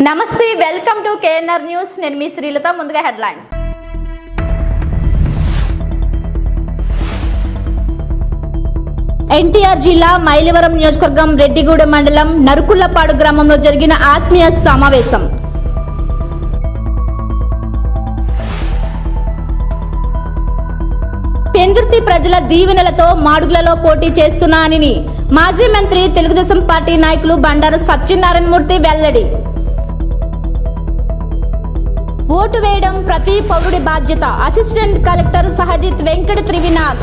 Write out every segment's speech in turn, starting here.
నమస్తే, welcome to KNR news. నేను మీ శ్రీలత. ముందుగా హెడ్లైన్స్. ఎన్టీఆర్ జిల్లా మైలవరం నియోజకవర్గం రెడ్డిగూడెం మండలం నరుకుళ్లపాడు గ్రామంలో జరిగిన ఆత్మీయ సమావేశం. పెందుర్తి ప్రజల దీవెనలతో మాడుగులలో పోటీ చేస్తున్నానని మాజీ మంత్రి తెలుగుదేశం పార్టీ నాయకులు బండారు సత్యనారాయణమూర్తి వెల్లడి. ఓటు వేయడం ప్రతి పౌరుడి బాధ్యత. Assistant collector Sahajith Venkata Trivinath.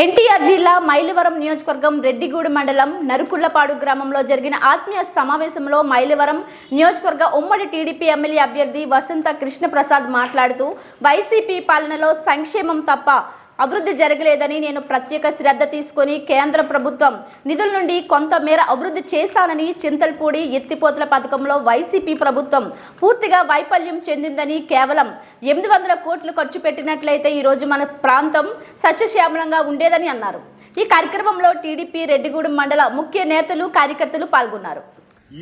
ఎన్టీఆర్ జిల్లా మైలవరం నియోజకవర్గం రెడ్డిగూడెం మండలం నరుకుళ్లపాడు గ్రామంలో జరిగిన ఆత్మీయ సమావేశంలో మైలవరం నియోజకవర్గ ఉమ్మడి టీడీపీ ఎమ్మెల్యే అభ్యర్థి వసంత కృష్ణప్రసాద్ మాట్లాడుతూ వైసీపీ పాలనలో సంక్షేమం తప్ప అభివృద్ధి జరగలేదని, నేను ప్రత్యేక శ్రద్ధ తీసుకుని కేంద్ర ప్రభుత్వం నిధుల నుండి కొంతమేర అభివృద్ధి చేశానని, చింతల్పూడి ఎత్తిపోతల పథకంలో వైసీపీ ప్రభుత్వం పూర్తిగా వైఫల్యం చెందిందని, కేవలం 800 కోట్లు ఖర్చు పెట్టినట్లయితే ఈరోజు మన ప్రాంతం సస్యశ్యామలంగా ఉండేదని అన్నారు. ఈ కార్యక్రమంలో టీడీపీ రెడ్డిగూడెం మండల ముఖ్య నేతలు, కార్యకర్తలు పాల్గొన్నారు.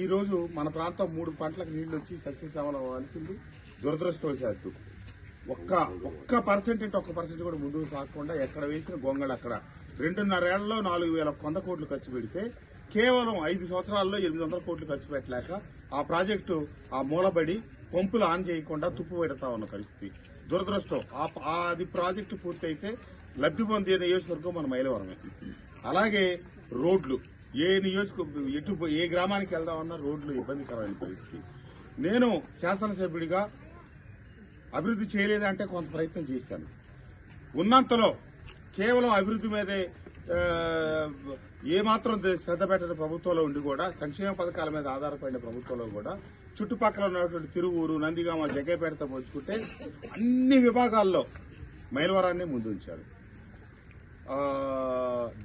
ఈ రోజు మన ప్రాంతం 3 పంటలకు నీళ్లు వచ్చి సస్యశ్యామలం అవ్వాల్సింది దురదృష్టవశాత్తు. ఒక్క పర్సెంట్ కూడా ముందుకు సాగకుండా ఎక్కడ వేసిన గొంగళ అక్కడ 2.5 ఏళ్లలో 4,100 కోట్లు ఖర్చు పెడితే కేవలం 5 సంవత్సరాల్లో 800 కోట్లు ఖర్చు పెట్టలేక ఆ ప్రాజెక్టు ఆ మూలబడి పంపులు ఆన్ చేయకుండా తుప్పు పెడతా ఉన్న పరిస్థితి దురదృష్టం. అది ప్రాజెక్టు పూర్తయితే లబ్ధి పొందే నియోజకవర్గం మన మైలవరమే. అలాగే రోడ్లు ఏ గ్రామానికి వెళ్దామన్నా రోడ్లు ఇబ్బందికరమైన పరిస్థితి. నేను శాసనసభ్యుడిగా అభివృద్ధి చేయలేదంటే కొంత ప్రయత్నం చేశాను. ఉన్నంతలో కేవలం అభివృద్ధి మీదే ఏమాత్రం శ్రద్ధ పెట్టని ప్రభుత్వంలో ఉండి కూడా, సంక్షేమ పథకాల మీద ఆధారపడిన ప్రభుత్వంలో కూడా చుట్టుపక్కల ఉన్నటువంటి తిరువూరు, నందిగామ, జగ్గైపేటతో పోల్చుకుంటే అన్ని విభాగాల్లో మైలవరాన్ని ముందుంచారు.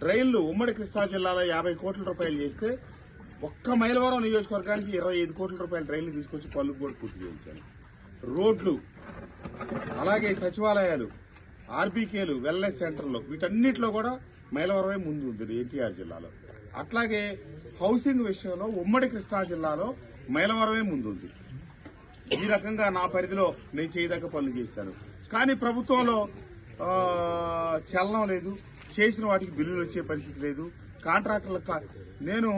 డ్రైన్లు ఉమ్మడి కృష్ణా జిల్లాలో 50 కోట్ల రూపాయలు చేస్తే ఒక్క మైలవరం నియోజకవర్గానికి 25 కోట్ల రూపాయల డ్రైన్లు తీసుకొచ్చి పనులు కూడా పూర్తి చేయించాను. రోడ్లు, అలాగే సచివాలయాలు, ఆర్బీకేలు, వెల్నెస్ సెంటర్లు, వీటన్నిటిలో కూడా మైలవరమే ముందు ఉంది ఎన్టీఆర్ జిల్లాలో. అట్లాగే హౌసింగ్ విషయంలో ఉమ్మడి కృష్ణా జిల్లాలో మైలవరమే ముందుంది. ఈ రకంగా నా పరిధిలో నేను చేయదగ్గ పనులు చేశాను. కానీ ప్రభుత్వంలో చలనం లేదు, చేసిన వాటికి బిల్లులు వచ్చే పరిస్థితి లేదు. కాంట్రాక్టర్లకు నేను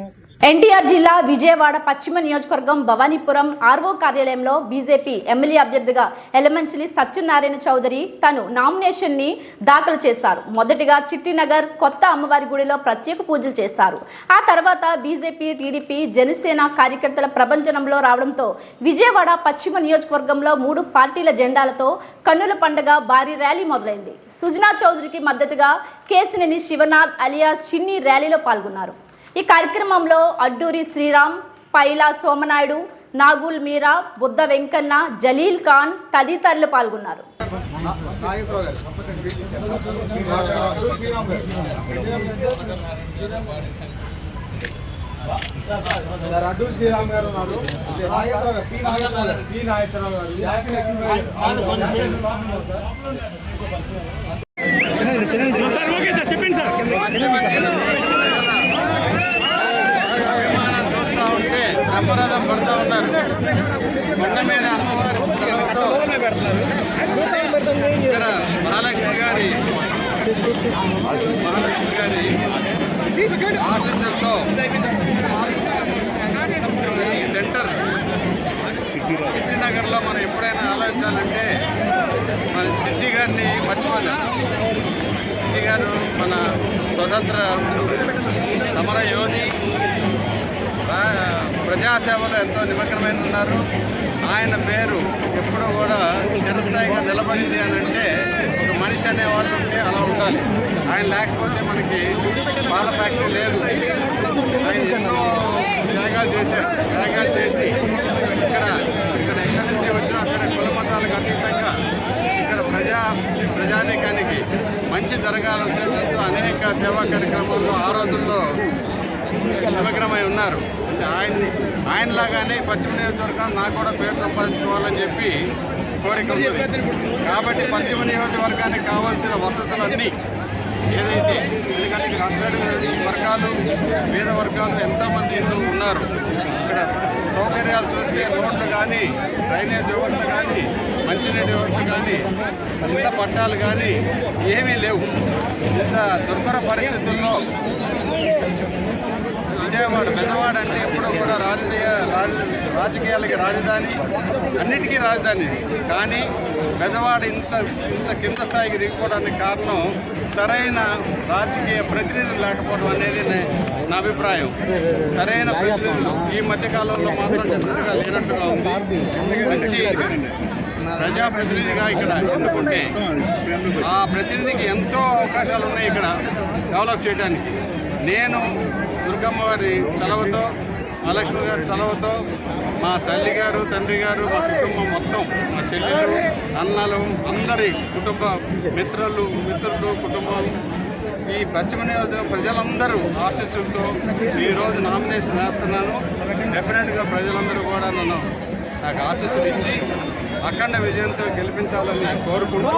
ఎన్టీఆర్ జిల్లా విజయవాడ పశ్చిమ నియోజకవర్గం భవానీపురం ఆర్ఓ కార్యాలయంలో బీజేపీ ఎమ్మెల్యే అభ్యర్థిగా ఎలమంచిలి సత్యనారాయణ చౌదరి తను నామినేషన్ ని దాఖలు చేశారు. మొదటిగా చిట్టినగర్ కొత్త అమ్మవారి గుడిలో ప్రత్యేక పూజలు చేశారు. ఆ తర్వాత బీజేపీ, టీడీపీ, జనసేన కార్యకర్తల ప్రభంజనంలో రావడంతో విజయవాడ పశ్చిమ నియోజకవర్గంలో 3 పార్టీల జెండాలతో కన్నుల పండుగ భారీ ర్యాలీ మొదలైంది. సుజనా చౌదరికి మద్దతుగా కేసినేని శివనాథ్ అలియాస్ చిన్ని ర్యాలీలో పాల్గొన్నారు. ఈ కార్యక్రమంలో అడ్డూరి శ్రీరామ్, పైలా సోమనాయుడు, నాగుల్ మీరా, బుద్ధ వెంకన్న, జలీల్ ఖాన్ తదితరులు పాల్గొన్నారు. బ్రహ్మరథం పడుతూ ఉన్నారు. కొండ మీద అమ్మవారు ఇక్కడ మహాలక్ష్మి గారి ఆశీస్సులతో సెంటర్ చిట్టినగర్లో మనం ఎప్పుడైనా ఆలోచించాలంటే మన చిట్టి గారిని మర్చిపోలేము. చిట్టి గారు మన స్వతంత్ర సమర యోధి, ప్రజాసేవలో ఎంతో నిమగ్నమైన ఉన్నారు. ఆయన పేరు ఎప్పుడూ కూడా చిరస్థాయిగా నిలబడింది అని అంటే ఒక మనిషి అనేవాళ్ళు ఉంటే అలా ఉండాలి. ఆయన లేకపోతే మనకి పాల ఫ్యాక్టరీ లేదు. ఆయన ఎన్నో త్యాగాలు చేశారు. త్యాగాలు చేసి ఇక్కడ ఎక్కడి నుంచి వచ్చినా సరే కుల మతాలకు అతీతంగా ఇక్కడ ప్రజానీకానికి మంచి జరగాలంటే అనేక సేవా కార్యక్రమాల్లో ఆ రోజుల్లో నిమగ్నమై ఉన్నారు. ఆయనలాగానే పశ్చిమ నియోజకవర్గం నాకు కూడా పేరు సంపాదించుకోవాలని చెప్పి కోరిక ఉంది. కాబట్టి పశ్చిమ నియోజకవర్గానికి కావాల్సిన వసతులన్నీ ఏదైతే ఎందుకంటే ఇక్కడ అట్టడుగు వర్గాలు పేద వర్గాలు ఎంతోమంది ఉన్నారు. ఇక్కడ సౌకర్యాలు చూస్తే రోడ్లు కానీ, డ్రైనేజ్ వ్యవస్థ కానీ, మంచినీటి వ్యవస్థ కానీ, ఇళ్ల పట్టాలు కానీ ఏమీ లేవు. ఇంత దుర్భర పరిస్థితుల్లో విజయవాడ పెద్దవాడ అంటే ఎప్పుడూ కూడా రాజకీయాలకి రాజధాని, అన్నిటికీ రాజధాని. కానీ పెద్దవాడ ఇంత కింద స్థాయికి దిగిపోవడానికి కారణం సరైన రాజకీయ ప్రతినిధులు లేకపోవడం అనేది నా అభిప్రాయం. సరైన ప్రతినిధులు ఈ మధ్యకాలంలో మాత్రం జనరల్గా లేనట్టుగా ఉంది. మంచి ప్రజాప్రతినిధిగా ఇక్కడ ఎన్నుకుంటే ఆ ప్రతినిధికి ఎంతో అవకాశాలు ఉన్నాయి ఇక్కడ డెవలప్ చేయడానికి. నేను దుర్గమ్మ వారి చలవతో, మహాలక్ష్మి గారి చలవతో, మా తల్లి గారు, తండ్రి గారు, మా కుటుంబం మొత్తం, మా చెల్లెలు, అన్నలు, అందరి కుటుంబ మిత్రులు, కుటుంబం, ఈ పశ్చిమ నియోజకవర్గం ప్రజలందరూ ఆశీస్సులతో ఈరోజు నామినేషన్ వేస్తున్నాను. డెఫినెట్గా ప్రజలందరూ కూడా నాకు ఆశీస్సులు ఇచ్చి అఖండ విజయంతో గెలిపించాలని కోరుకుంటూ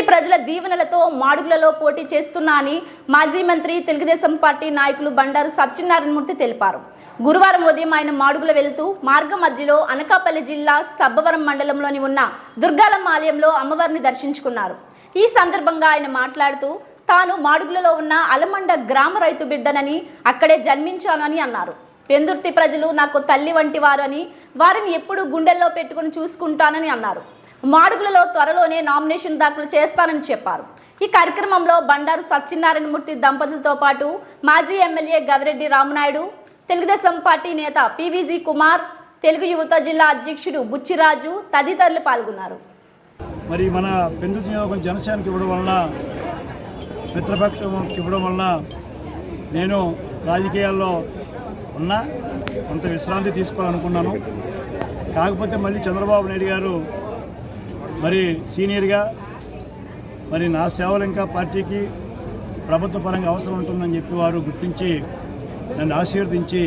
ప్రజల దీవెనలతో మాడుగులలో పోటీ చేస్తున్నా అని మాజీ మంత్రి తెలుగుదేశం పార్టీ నాయకులు బండారు సత్యనారాయణమూర్తి తెలిపారు. గురువారం ఉదయం ఆయన మాడుగుల వెళుతూ మార్గం మధ్యలో అనకాపల్లి జిల్లా సబ్బవరం మండలంలోని ఉన్న దుర్గాలమ్మ ఆలయంలో అమ్మవారిని దర్శించుకున్నారు. ఈ సందర్భంగా ఆయన మాట్లాడుతూ తాను మాడుగులలో ఉన్న అలమండ గ్రామ రైతు బిడ్డనని, అక్కడే జన్మించాను అని అన్నారు. పెందుర్తి ప్రజలు నాకు తల్లి వంటి వారు అని, వారిని ఎప్పుడూ గుండెల్లో పెట్టుకుని చూసుకుంటానని అన్నారు. మాడుగులలో త్వరలోనే నామినేషన్ దాఖలు చేస్తానని చెప్పారు. ఈ కార్యక్రమంలో బండారు సత్యనారాయణమూర్తి దంపతులతో పాటు మాజీ ఎమ్మెల్యే గవిరెడ్డి రామనాయుడు, తెలుగుదేశం పార్టీ నేత పివిజి కుమార్, తెలుగు యువత జిల్లా అధ్యక్షుడు బుచ్చిరాజు తదితరులు పాల్గొన్నారు. మరి మన పెందుర్తి నియోజకవర్గం జనసేనకి ఇవ్వడం వలన, మిత్రపక్షంకి ఇవ్వడం వలన నేను రాజకీయాల్లో ఉన్నా కొంత విశ్రాంతి తీసుకోవాలనుకున్నాను. కాకపోతే మళ్ళీ చంద్రబాబు నాయుడు గారు మరి సీనియర్గా మరి నా సేవలు ఇంకా పార్టీకి ప్రభుత్వ పరంగా అవసరం ఉంటుందని చెప్పి వారు గుర్తించి నన్ను ఆశీర్వదించి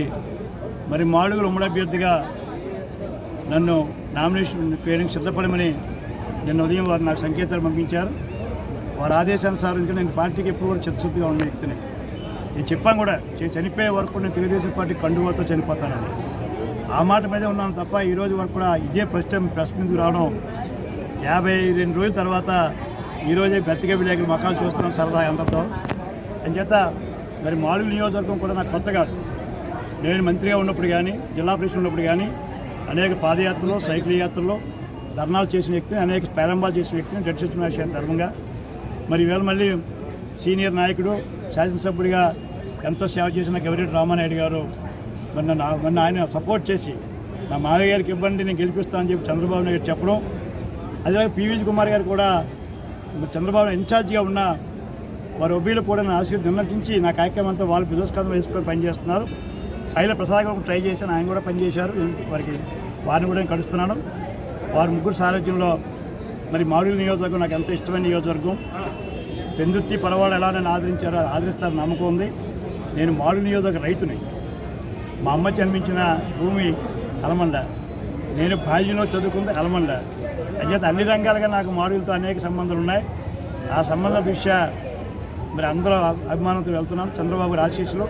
మరి మాడుగుల ఉమ్మడి అభ్యర్థిగా నన్ను నామినేషన్ వేయడానికి సిద్ధపడమని నిన్న ఉదయం వారు నాకు సంకేతాలు పంపించారు. వారి ఆదేశానుసారం నేను పార్టీకి ఎప్పుడు కూడా చిత్తశుద్ధిగా ఉన్న వ్యక్తిని. నేను చెప్పాను కూడా, చనిపోయే వరకు నేను తెలుగుదేశం పార్టీ కండువాతో చనిపోతానని. ఆ మాట మీదే ఉన్నాను తప్ప ఈరోజు వరకు కూడా ఇదే ఫస్ట్ టైం ప్రెస్ మీదకి రావడం. 52 రోజుల తర్వాత ఈరోజే బతిక విలేకరుల మొక్కలు చూస్తున్నాం సరదా అందరితో. అంచేత మరి మాడుగుల నియోజకవర్గం కూడా నాకు కొత్త కాదు. నేను మంత్రిగా ఉన్నప్పుడు కానీ, జిల్లా ప్రెసిడెంట్ ఉన్నప్పుడు కానీ అనేక పాదయాత్రలు, సైకిల్ యాత్రలు, ధర్నాలు చేసిన వ్యక్తిని, అనేక ప్రారంభాలు చేసిన వ్యక్తిని జడ్జించిన విషయం ధర్మంగా మరి ఈవేళ మళ్ళీ సీనియర్ నాయకుడు, శాసనసభ్యుడిగా ఎంతో సేవ చేసిన గవిరెడ్డి రామానాయుడు గారు మొన్న ఆయన సపోర్ట్ చేసి నా మామయ్య గారికి ఇవ్వండి నేను గెలిపిస్తానని చెప్పి చంద్రబాబు నాయుడు చెప్పడం. అదేవిధంగా పివిజి కుమార్ గారు కూడా చంద్రబాబు ఇన్ఛార్జిగా ఉన్న వారి ఒబ్బీలు కూడా నా నిన్నటించి నా కార్యక్రమం అంతా వాళ్ళు బిజస్కాలం వేసుకొని పనిచేస్తున్నారు. శైల ప్రసాద్ గారు ట్రై చేశాను, ఆయన కూడా పనిచేశారు. వారిని కూడా నేను కలుస్తున్నాను. వారి ముగ్గురు సారథ్యంలో మరి మాడుగుల నియోజకవర్గం నాకు ఎంతో ఇష్టమైన నియోజకవర్గం. పెందుర్తి పరవాడు ఎలా నన్ను ఆదరించారో ఆదరిస్తారని నమ్మకం ఉంది. నేను మాడుగుల నియోజకవర్గ రైతుని. మా అమ్మ జన్మించిన భూమి అలమండ, నేను బాల్యంలో చదువుకుంది అలమండ. అంచేత అన్ని రంగాలుగా నాకు మాడుగులతో అనేక సంబంధాలు ఉన్నాయి. ఆ సంబంధాల దృష్ట్యా మరి అందరూ అభిమానంతో వెళ్తున్నాం. చంద్రబాబు ఆశీస్సులు,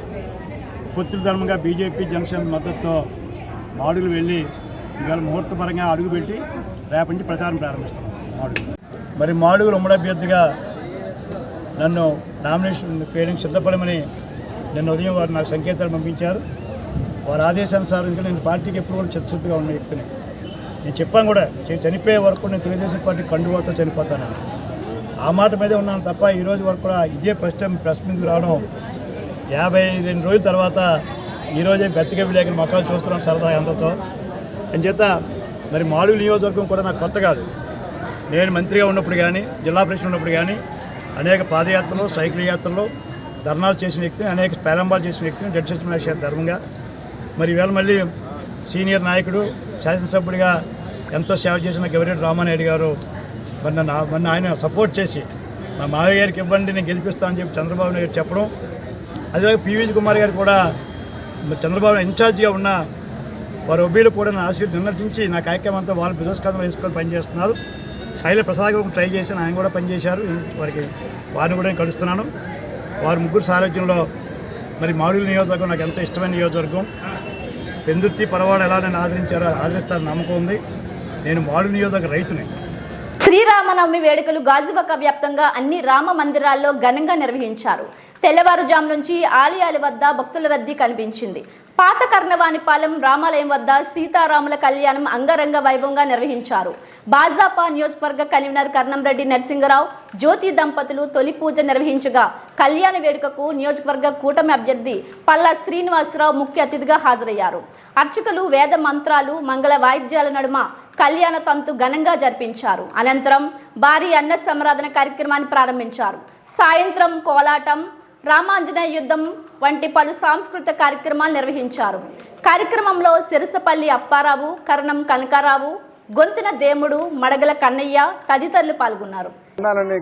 పొత్తుల ధర్మంగా బీజేపీ జనసేన మద్దతుతో మాడుగులు వెళ్ళి ఇవాళ ముహూర్తపరంగా అడుగుపెట్టి రేపటి నుంచి ప్రచారం ప్రారంభిస్తాం. మరి మాడుగుల ఉమ్మడి అభ్యర్థిగా నన్ను నామినేషన్ వేయడానికి సిద్ధపడమని నిన్న ఉదయం వారు నాకు సంకేతాలు పంపించారు. వారి ఆదేశానుసారం నేను పార్టీకి ఎప్పుడు కూడా చిత్తశుద్ధిగా ఉన్న వ్యక్తిని. నేను చెప్పాను కూడా, చనిపోయే వరకు నేను తెలుగుదేశం పార్టీ కండువాతో చనిపోతానని. ఆ మాట మీదే ఉన్నాను తప్ప ఈరోజు వరకు కూడా ఇదే ఫస్ట్ టైం ప్రెస్ మీదకి రావడం. 52 రోజుల తర్వాత ఈరోజే బతిక విలేకరుల మొక్కలు చూస్తున్నాం సరదా అందరితో. అంచేత మరి మాడుగుల నియోజకవర్గం కూడా నాకు కొత్త కాదు. నేను మంత్రిగా ఉన్నప్పుడు కానీ, జిల్లా ప్రెసిడెంట్ ఉన్నప్పుడు కానీ అనేక పాదయాత్రలు, సైకిల్ యాత్రలు, ధర్నాలు చేసిన వ్యక్తిని, అనేక ప్రారంభాలు చేసిన వ్యక్తిని జడ్జించిన విషయం ధర్మంగా మరి ఈవేళ మళ్ళీ సీనియర్ నాయకుడు, శాసనసభ్యుడిగా ఎంతో సేవ చేసిన గవిరెడ్డి రామానాయుడు గారు మొన్న ఆయన సపోర్ట్ చేసి మా మావయ్య గారికి ఇవ్వండి, నేను గెలిపిస్తానని చెప్పి చంద్రబాబు నాయుడు చెప్పడం, అదే పివి కుమార్ గారు కూడా చంద్రబాబు ఇన్ఛార్జిగా ఉన్న వారి ఒబ్బీలు కూడా నా నిన్నటించి నా కార్యక్రమం అంతా వాళ్ళు బిరోస్కారం వేసుకొని పనిచేస్తున్నారు. శైల ప్రసాద్ గారు ట్రై చేశాను, ఆయన కూడా పనిచేశారు. వారిని కూడా నేను కలుస్తున్నాను. వారు ముగ్గురు సారథ్యంలో మరి మాడుగుల నియోజకవర్గం నాకు ఎంతో ఇష్టమైన నియోజకవర్గం. పెందుర్తి పరవాడ ఎలా నేను ఆదరిస్తారని నమ్మకం ఉంది. నేను మాడుగుల నియోజకవర్గ రైతుని. శ్రీరామనవమి వేడుకలు గాజువాక వ్యాప్తంగా అన్ని రామ మందిరాల్లో ఘనంగా నిర్వహించారు. తెల్లవారుజాము నుంచి ఆలయాల వద్ద భక్తుల రద్దీ కనిపించింది. పాత కర్ణవాణిపాలెం రామాలయం వద్ద సీతారాముల కళ్యాణం అంగరంగ వైభవంగా నిర్వహించారు. భాజపా నియోజకవర్గ కన్వీనర్ కర్ణంరెడ్డి నరసింగరావు, జ్యోతి దంపతులు తొలి పూజ నిర్వహించగా కళ్యాణ వేడుకకు నియోజకవర్గ కూటమి అభ్యర్థి పల్లా శ్రీనివాసరావు ముఖ్య అతిథిగా హాజరయ్యారు. అర్చకులు వేద మంత్రాలు, మంగళ వాయిద్యాల నడుమ కళ్యాణ తంతు ఘనంగా జరిపించారు. అనంతరం భారీ అన్న సంరాధన కార్యక్రమాన్ని ప్రారంభించారు. సాయంత్రం కోలాటం, రామాంజనేయ యుద్ధం వంటి పలు సాంస్కృతిక కార్యక్రమాలు నిర్వహించారు. కార్యక్రమంలో సిరసపల్లి అప్పారావు, కరణం కనకారావు, గొంతున దేముడు, మడగల కన్నయ్య తదితరులు పాల్గొన్నారు.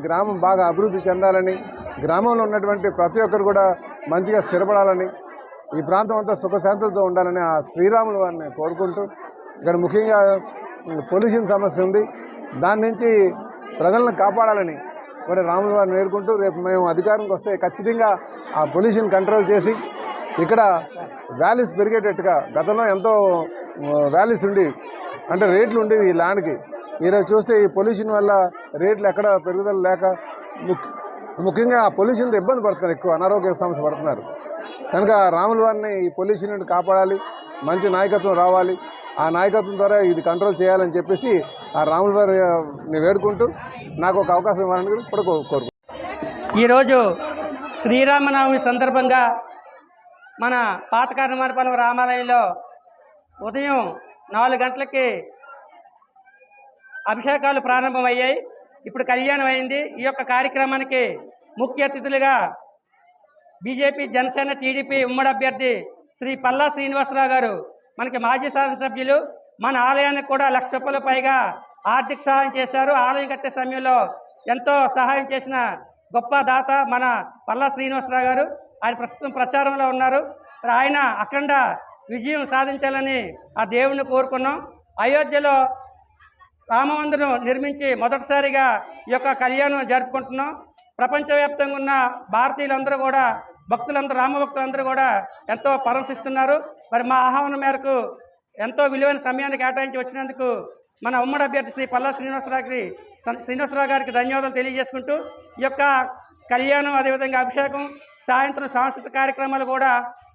గ్రామం బాగా అభివృద్ధి చెందాలని, గ్రామంలో ఉన్నటువంటి ప్రతి ఒక్కరు కూడా మంచిగా స్థిరపడాలని, ఈ ప్రాంతం అంతా సుఖశాంతులతో ఉండాలని ఆ శ్రీరాములు వారిని కోరుకుంటూ, ఇక్కడ ముఖ్యంగా పొల్యూషన్ సమస్య ఉంది, దాని నుంచి ప్రజలను కాపాడాలని కూడా రాముల వారిని వేడుకుంటూ, రేపు మేము అధికారంకి వస్తే ఖచ్చితంగా ఆ పొల్యూషన్ కంట్రోల్ చేసి ఇక్కడ వ్యాలీస్ పెరిగేటట్టుగా, గతంలో ఎంతో వ్యాలీస్ ఉండి అంటే రేట్లు ఉండేవి ఈ ల్యాండ్కి, ఈరోజు చూస్తే ఈ పొల్యూషన్ వల్ల రేట్లు ఎక్కడ పెరుగుదల లేక ముఖ్యంగా ఆ పొల్యూషన్తో ఇబ్బంది పడుతున్నారు, ఎక్కువ అనారోగ్య సమస్య పడుతున్నారు. కనుక రాముల వారిని ఈ పొల్యూషన్ నుండి కాపాడాలి, మంచి నాయకత్వం రావాలి, ఆ నాయకత్వం ద్వారా ఇది కంట్రోల్ చేయాలని చెప్పేసి ఆ రాముల వారిని వేడుకుంటూ నాకు ఒక అవకాశం ఇవ్వాలని కూడా కోరుకుంటున్నాను. ఈరోజు శ్రీరామనవమి సందర్భంగా మన పాత కర్ణవాణిపాలెం రామాలయంలో ఉదయం 4 గంటలకి అభిషేకాలు ప్రారంభమయ్యాయి. ఇప్పుడు కళ్యాణం అయింది. ఈ యొక్క కార్యక్రమానికి ముఖ్య అతిథులుగా బీజేపీ, జనసేన, టీడీపీ ఉమ్మడి అభ్యర్థి శ్రీ పల్లా శ్రీనివాసరావు గారు, మనకి మాజీ శాసనసభ్యులు, మన ఆలయానికి కూడా 1,00,000 రూపాయల పైగా ఆర్థిక సహాయం చేశారు. ఆలయం కట్టే సమయంలో ఎంతో సహాయం చేసిన గొప్ప దాత మన పల్లా శ్రీనివాసరావు గారు. ఆయన ప్రస్తుతం ప్రచారంలో ఉన్నారు. ఆయన అఖండ విజయం సాధించాలని ఆ దేవుణ్ణి కోరుకున్నాం. అయోధ్యలో రామమందిరం నిర్మించి మొదటిసారిగా ఈ యొక్క కళ్యాణం జరుపుకుంటున్నాం. ప్రపంచవ్యాప్తంగా ఉన్న భారతీయులందరూ కూడా, భక్తులందరూ, రామభక్తులందరూ కూడా ఎంతో పరమశిస్తున్నారు. మరి మా ఆహ్వానం మేరకు ఎంతో విలువైన సమయాన్ని కేటాయించి వచ్చినందుకు మన ఉమ్మడి అభ్యర్థి శ్రీ పల్లా శ్రీనివాసరావు గారికి ధన్యవాదాలు తెలియజేసుకుంటూ, ఈ యొక్క కళ్యాణం, అదేవిధంగా అభిషేకం, సాయంత్రం సాంస్కృతిక కార్యక్రమాలు కూడా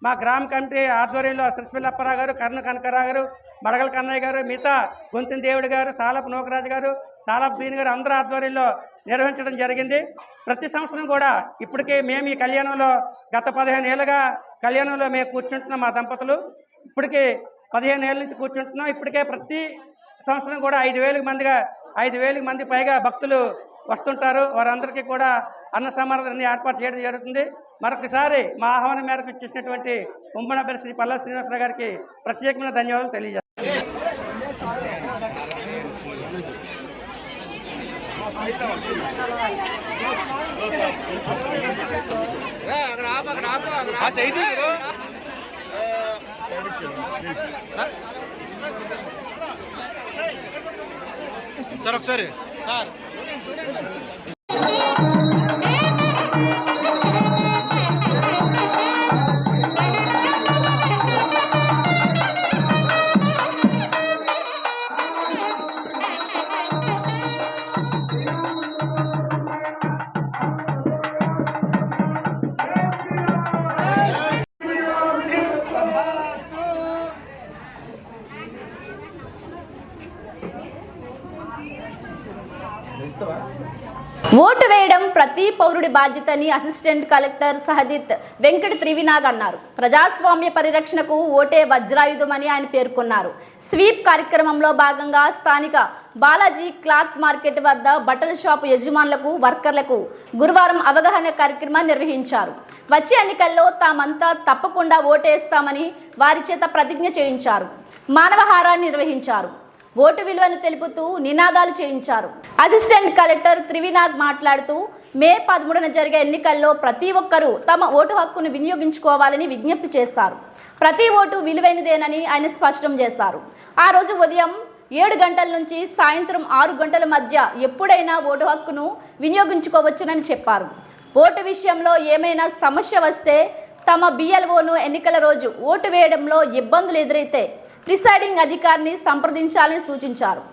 మా గ్రామ కమిటీ ఆధ్వర్యంలో సిరసపల్లి అప్పారావు గారు, కర్ణ కనకారావు గారు, మడగల కన్నయ్య గారు, మిగతా గొంతున దేవుడి గారు, సాలపు నోకరాజు గారు, సాలపు శ్రీని గారు అందరూ ఆధ్వర్యంలో నిర్వహించడం జరిగింది. ప్రతి సంవత్సరం కూడా ఇప్పటికే మేము ఈ కళ్యాణంలో గత 15 ఏళ్ళుగా కళ్యాణంలో మేము కూర్చుంటున్నాం. మా దంపతులు ఇప్పటికే 15 ఏళ్ళ నుంచి కూర్చుంటున్నాం. ఇప్పటికే ప్రతి సంవత్సరం కూడా 5,000 మంది పైగా భక్తులు వస్తుంటారు. వారందరికీ కూడా అన్న సమారాధనని ఏర్పాటు చేయడం జరుగుతుంది. మరొకసారి మా ఆహ్వానం మేరకు ఇచ్చేసినటువంటి ఉమ్మడి అభ్యర్థి శ్రీ పల్లా శ్రీనివాసరావు గారికి ప్రత్యేకమైన ధన్యవాదాలు తెలియజేస్తాను. సార్ ఒకసారి సార్ ఓటు వేయడం ప్రతి పౌరుడి బాధ్యతని అసిస్టెంట్ కలెక్టర్ సహదిత్ వెంకట త్రివినాగ్ అన్నారు. ప్రజాస్వామ్య పరిరక్షణకు ఓటే వజ్రాయుధమని ఆయన పేర్కొన్నారు. స్వీప్ కార్యక్రమంలో భాగంగా స్థానిక బాలాజీ క్లాత్ మార్కెట్ వద్ద బట్టల షాపు యజమానులకు, వర్కర్లకు గురువారం అవగాహన కార్యక్రమాన్ని నిర్వహించారు. వచ్చే ఎన్నికల్లో తామంతా తప్పకుండా ఓటేస్తామని వారి చేత ప్రతిజ్ఞ చేయించారు. మానవహారాన్ని నిర్వహించారు. ఓటు విలువను తెలుపుతూ నినాదాలు చేయించారు. అసిస్టెంట్ కలెక్టర్ త్రివినాగ్ మాట్లాడుతూ మే 13న జరిగే ఎన్నికల్లో ప్రతి ఒక్కరూ తమ ఓటు హక్కును వినియోగించుకోవాలని విజ్ఞప్తి చేశారు. ప్రతి ఓటు విలువైనదేనని ఆయన స్పష్టం చేశారు. ఆ రోజు ఉదయం 7 గంటల నుంచి సాయంత్రం 6 గంటల మధ్య ఎప్పుడైనా ఓటు హక్కును వినియోగించుకోవచ్చునని చెప్పారు. ఓటు విషయంలో ఏమైనా సమస్య వస్తే తమ BLOను ఎన్నికల రోజు ఓటు వేయడంలో ఇబ్బందులు ఎదురైతే ప్రిసైడింగ్ అధికారిని సంప్రదించాలని సూచించారు.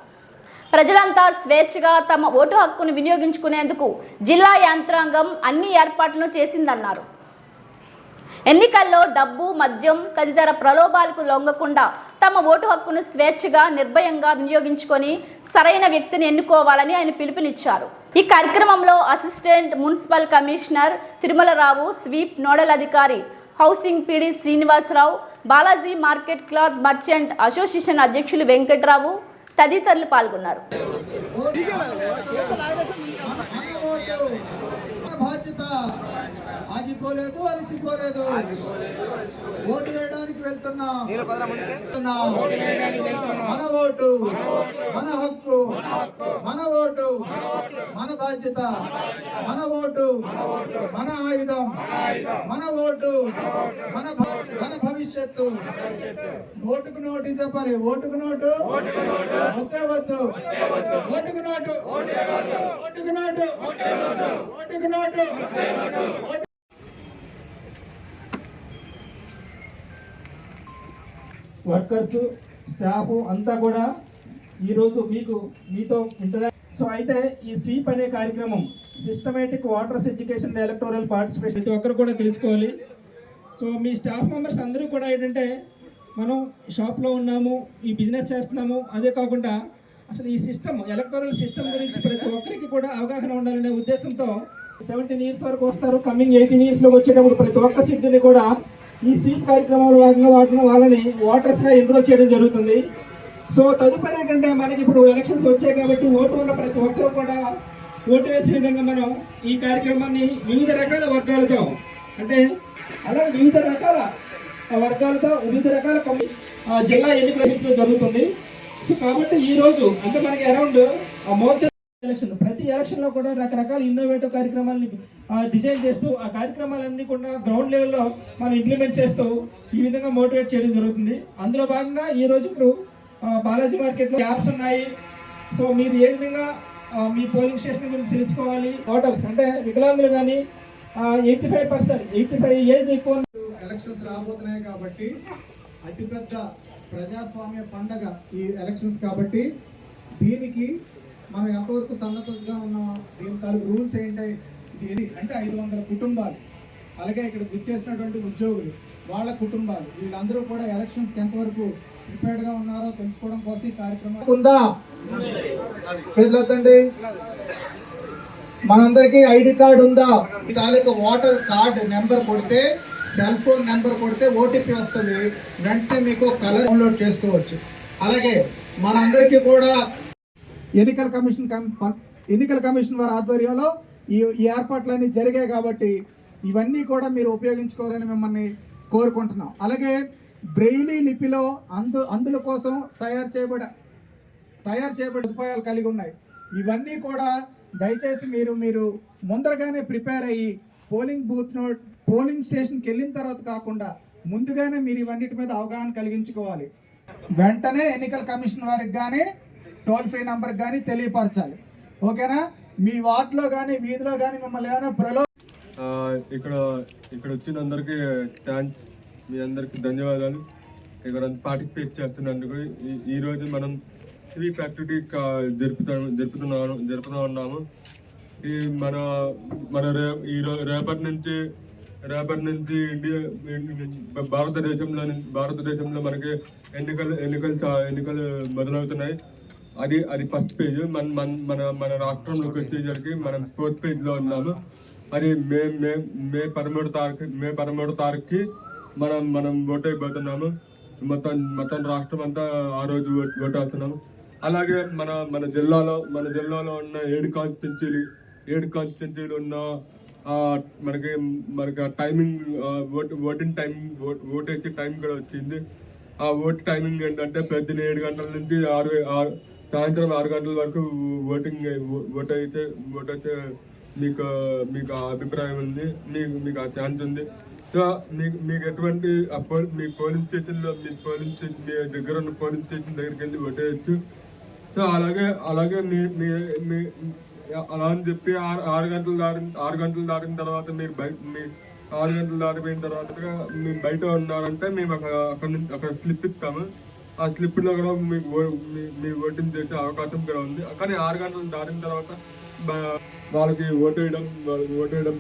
ప్రజలంతా స్వేచ్ఛగా తమ ఓటు హక్కును వినియోగించుకునేందుకు జిల్లా యంత్రాంగం అన్ని ఏర్పాట్లను చేసిందన్నారు. ఎన్నికల్లో డబ్బు, మద్యం తదితర ప్రలోభాలకు లొంగకుండా తమ ఓటు హక్కును స్వేచ్ఛగా నిర్భయంగా వినియోగించుకొని సరైన వ్యక్తిని ఎన్నుకోవాలని ఆయన పిలుపునిచ్చారు. ఈ కార్యక్రమంలో assistant municipal commissioner Tirumala Rao, sweep nodal అధికారి housing PD Srinivasa Rao, Balaji market cloth merchant association అధ్యక్షులు వెంకట్రావు తదితరులు పాల్గొన్నారు. బాధ్యత ఆగిపోలేదు, అలసిపోలేదు. ఓటు వేయడానికి వెళ్తున్నాం. మన ఓటు మన హక్కు, మన ఓటు మన బాధ్యత, మన ఓటు మన ఆయుధం, మన ఓటు మన భవిష్యత్తు. ఓటుకు నోటు చెప్పాలి. ఓటుకు నోటు వద్దే వద్దు. ఓటుకు నోటు, ఓటుకు నోటు, ఓటుకు నోటు. వర్కర్స్, స్టాఫ్ అంతా కూడా ఈరోజు మీతో సో అయితే ఈ స్వీప్ అనే కార్యక్రమం systematic waters education electoral participation ప్రతి ఒక్కరు కూడా తెలుసుకోవాలి. సో మీ స్టాఫ్ మెంబర్స్ అందరూ కూడా ఏంటంటే మనం షాప్లో ఉన్నాము, ఈ బిజినెస్ చేస్తున్నాము, అదే కాకుండా అసలు ఈ సిస్టమ్ ఎలక్టోరల్ సిస్టమ్ గురించి ప్రతి ఒక్కరికి కూడా అవగాహన ఉండాలనే ఉద్దేశంతో 17 ఇయర్స్ వరకు వస్తారు. కమింగ్ 18 ఇయర్స్లోకి వచ్చేటప్పుడు ప్రతి ఒక్క సిటిజన్ని కూడా ఈ స్వీప్ కార్యక్రమంలో భాగంగా వాళ్ళని ఓటర్స్గా ఎన్రోల్ చేయడం జరుగుతుంది. సో తదుపరి ఏంటంటే మనకి ఇప్పుడు ఎలక్షన్స్ వచ్చాయి కాబట్టి ఓటు ఉన్న ప్రతి ఒక్కరూ కూడా ఓటు వేసే విధంగా మనం ఈ కార్యక్రమాన్ని వివిధ రకాల వర్గాలతో అంటే అలాగే వివిధ రకాల జిల్లా ఎన్నికల జరుగుతుంది. సో కాబట్టి ఈరోజు అంటే మనకి అరౌండ్ మోర్ దెన్ ఎలక్షన్ ప్రతి ఎలక్షన్లో కూడా రకరకాల ఇన్నోవేటివ్ కార్యక్రమాలని డిజైన్ చేస్తూ ఆ కార్యక్రమాలన్నీ కూడా గ్రౌండ్ లెవెల్లో మనం ఇంప్లిమెంట్ చేస్తూ ఈ విధంగా మోటివేట్ చేయడం జరుగుతుంది. అందులో భాగంగా ఈరోజు ఇప్పుడు బాలాజీ మార్కెట్లో యాప్స్ ఉన్నాయి. సో మీరు ఏ విధంగా మీ పోలింగ్ స్టేషన్ గురించి తెలుసుకోవాలి. ఓటర్స్ అంటే వికలాంగులు కానీ 85% ఏజ్ ఎక్కువ ఎలక్షన్స్ రాబోతున్నాయి కాబట్టి అతిపెద్ద ప్రజాస్వామ్య పండగ ఈ ఎలక్షన్స్ కాబట్టి దీనికి మనం ఎంతవరకు సన్నద్ధంగా ఉన్నాం, దీని తాలూకు రూల్స్ ఏంటి అంటే 500 కుటుంబాలు, అలాగే ఇక్కడ గుర్చేసినటువంటి ఉద్యోగులు వాళ్ళ కుటుంబాలు వీళ్ళందరూ కూడా ఎలక్షన్స్కి ఎంతవరకు ప్రిపేర్డ్గా ఉన్నారో తెలుసుకోవడం కోసం ఈ కార్యక్రమం ఉందా. చేతులెత్తండి. మనందరికీ ఐడి కార్డు ఉందా? ఈ తాలూకు ఓటర్ కార్డు నెంబర్ కొడితే, సెల్ ఫోన్ నెంబర్ కొడితే ఓటీపీ వస్తుంది. వెంటనే మీకు కలర్ డౌన్లోడ్ చేసుకోవచ్చు. అలాగే మనందరికీ కూడా ఎన్నికల కమిషన్ వారి ఆధ్వర్యంలో ఈ ఏర్పాట్లన్నీ జరిగాయి కాబట్టి ఇవన్నీ కూడా మీరు ఉపయోగించుకోవాలని మిమ్మల్ని కోరుకుంటున్నాం. అలాగే బ్రెయిలీ లిపిలో అందుల కోసం తయారు చేయబడే సదుపాయాలు కలిగి ఉన్నాయి. ఇవన్నీ కూడా దయచేసి మీరు ముందరగానే ప్రిపేర్ అయ్యి పోలింగ్ స్టేషన్కి వెళ్ళిన తర్వాత కాకుండా ముందుగానే మీరు ఇవన్నిటి మీద అవగాహన కలిగించుకోవాలి. వెంటనే ఎన్నికల కమిషన్ వారికి కానీ టోల్ ఫ్రీ నంబర్కి కానీ తెలియపరచాలి. ఓకేనా? మీ వార్డులో కానీ వీధిలో కానీ మిమ్మల్ని ఏమైనా ఇక్కడ వచ్చిన అందరికీ థ్యాంక్స్, మీ అందరికీ ధన్యవాదాలు. ఇక్కడ పార్టిసిపేట్ చేస్తున్నందుకు. ఈరోజు మనం స్వీప్ యాక్టివిటీ జరుపుతూ ఉన్నాము. ఈ మన రేపటి నుంచి ఇండియా భారతదేశంలో మనకి ఎన్నికలు మొదలవుతున్నాయి. అది ఫస్ట్ పేజ్. మన రాష్ట్రంలోకి వచ్చేసరికి మనం 4th పేజ్లో ఉన్నాము. అది మే 13 తారీఖుకి మనం ఓటు అయిపోతున్నాము. మొత్తం రాష్ట్రం అంతా ఆ రోజు ఓటు వేస్తున్నాము. అలాగే మన జిల్లాలో ఉన్న 7 కాన్స్టిట్యున్సీలు ఉన్న మనకి టైమింగ్ ఓటింగ్ టైం ఓటేసే టైం కూడా వచ్చింది. ఆ ఓటు టైమింగ్ ఏంటంటే పొద్దున్న 7 గంటల నుంచి సాయంత్రం 6 గంటల వరకు ఓటేసే మీకు మీకు ఆ అభిప్రాయం ఉంది, మీకు ఆ ఛాన్స్ ఉంది. సో మీకు ఎటువంటి మీ పోలింగ్ స్టేషన్లో మీ దగ్గర ఉన్న పోలింగ్ స్టేషన్ దగ్గరికి వెళ్ళి ఓటేయచ్చు. సో అలాగే మీ అలా అని చెప్పి 6 గంటలు దాటిన తర్వాత మీరు 6 గంటలు దాటిపోయిన తర్వాత మీరు బయట ఉన్నారంటే మేము అక్కడ స్లిప్ ఇస్తాము. ఆ స్లిప్లో కూడా మీకు ఓటింగ్ చేసే అవకాశం కూడా ఉంది. కానీ 6 గంటలు దాటిన తర్వాత వాళ్ళకి ఓటేయడం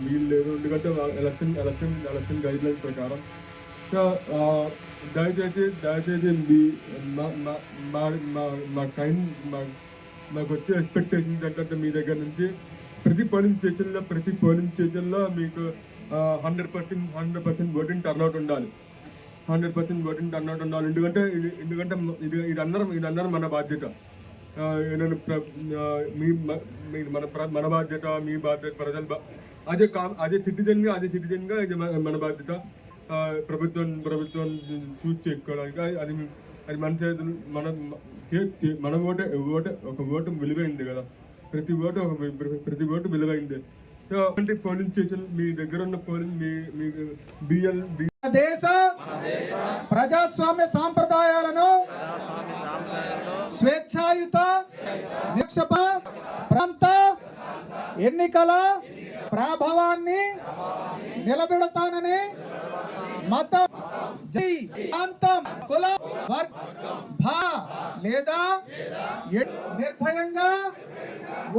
వీలు లేదు, ఎందుకంటే ఎలక్షన్ గైడ్ లైన్స్ ప్రకారం. సో దయచేసి మాకు వచ్చే ఎక్స్పెక్టేషన్స్ ఏంటంటే మీ దగ్గర నుంచి ప్రతి పోలింగ్ స్టేషన్లో మీకు 100% ఓటింగ్ టర్న్అవుట్ ఉండాలి. 100% ఓటింగ్ టర్న్అవుట్ ఉండాలి. ఎందుకంటే ఇది అందరం మన బాధ్యత. మన బాధ్యత, మీ బాధ్యత, ప్రజల అదే సిటిజన్గా ఇది మన బాధ్యత. ప్రభుత్వం చూస్ చేసుకోవడానికి అది మన చేతులు. మన ఒక ఓటు విలువైంది కదా, ప్రతి ఓటు విలువైంది. పోలింగ్ స్టేషన్ మీ దగ్గర ఉన్న పోలింగ్ మీ దేశ ప్రజాస్వామ్య సాంప్రదాయాలను స్వేచ్ఛాయుత నిక్షేప ప్రాంత ఎన్నికల ప్రాభవాన్ని నిలబెడతానని మతం, ప్రాంతం, కుల, భా లేదా నిర్భయంగా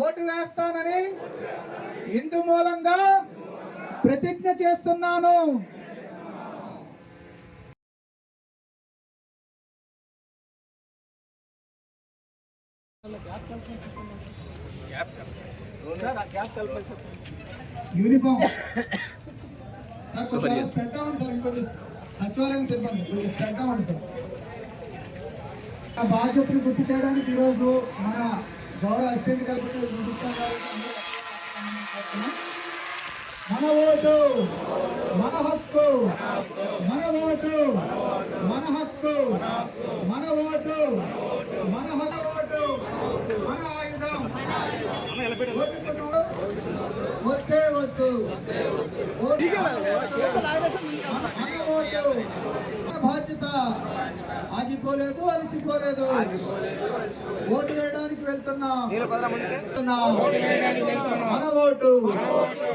ఓటు వేస్తానని ఇందు మూలంగా ప్రతిజ్ఞ చేస్తున్నాను. యూనిఫామ్ సార్ స్ప్రెడ్ అవ్వండి సార్, ఇంకొంచెం సచివాలయం సిబ్బంది కొంచెం స్ప్రెడ్ అవ్వండి సార్. ఆ బాధ్యతను గుర్తు చేయడానికి ఈరోజు మన గౌరవ అసిస్టెంట్ కలెక్టర్ మన ఓటు మన హక్కు, మన ఓటు మన హక్కు, మన ఓటు మన ఓటు మన ఆయుధం. వద్దే వద్దు మన ఓటు మన బాధ్యత. ఆగిపోలేదు, అలసిపోలేదు. ఓటు వేయడానికి వెళ్తున్నాం. మన ఓటు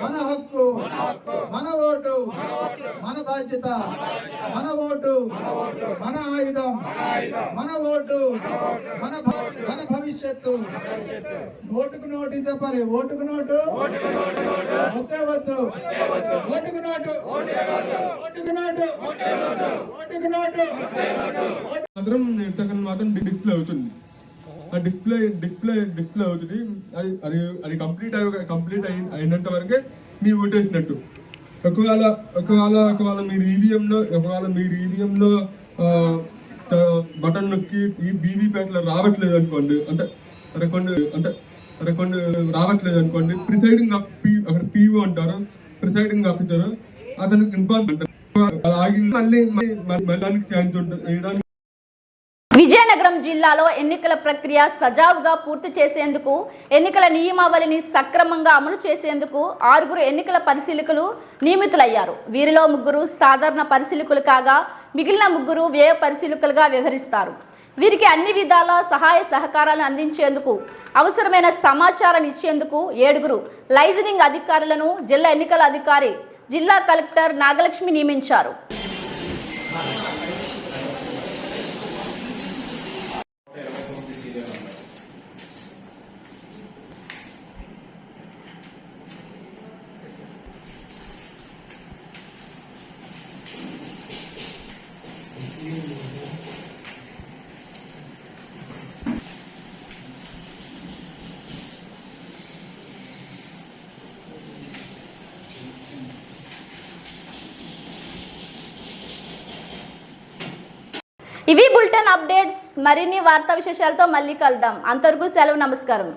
మన హక్కు, మన ఓటు మన బాధ్యత, మన ఓటు మన ఆయుధం, మన ఓటు మన భవిష్యత్తు. ఓటుకు నోటు చెప్పాలి. ఓటుకు నోటు వద్దే వద్దు. ఓటుకు నోటు, ఓటుకు నోటు, ఓటుకు నోటు మాత్రం డిస్ప్లే అవుతుంది. ఆ డిస్ప్లే అవుతుంది. అది కంప్లీట్ అయినంత వరకే మీ ఓటు వేసినట్టు. ఒకవేళ మీరు ఈవీఎంలో బటన్ నొక్కి ఈ బీవీప్యాట్లో రావట్లేదు అనుకోండి, అంటే కొన్ని రావట్లేదు అనుకోండి, ప్రిసైడింగ్ అక్కడ పీఓ అంటారు, ప్రిసైడింగ్ ఆఫీసర్, అతనికి ఇన్ఫార్మ్ అంటారు. మళ్ళీ దానికి ఛాన్స్ ఉంటుంది. విజయనగరం జిల్లాలో ఎన్నికల ప్రక్రియ సజావుగా పూర్తి చేసేందుకు, ఎన్నికల నియమావళిని సక్రమంగా అమలు చేసేందుకు 6 ఎన్నికల పరిశీలకులు నియమితులయ్యారు. వీరిలో 3 సాధారణ పరిశీలకులు కాగా మిగిలిన 3 వ్యయ పరిశీలకులుగా వ్యవహరిస్తారు. వీరికి అన్ని విధాల సహాయ సహకారాలను అందించేందుకు, అవసరమైన సమాచారాన్ని ఇచ్చేందుకు 7 లైజనింగ్ అధికారులను జిల్లా ఎన్నికల అధికారి జిల్లా కలెక్టర్ నాగలక్ష్మి నియమించారు. ఇవి బులెటిన్ అప్డేట్స్. మరిన్ని వార్తా విశేషాలతో మళ్ళీ కలుద్దాం. అంతవరకు సెలవు, నమస్కారం.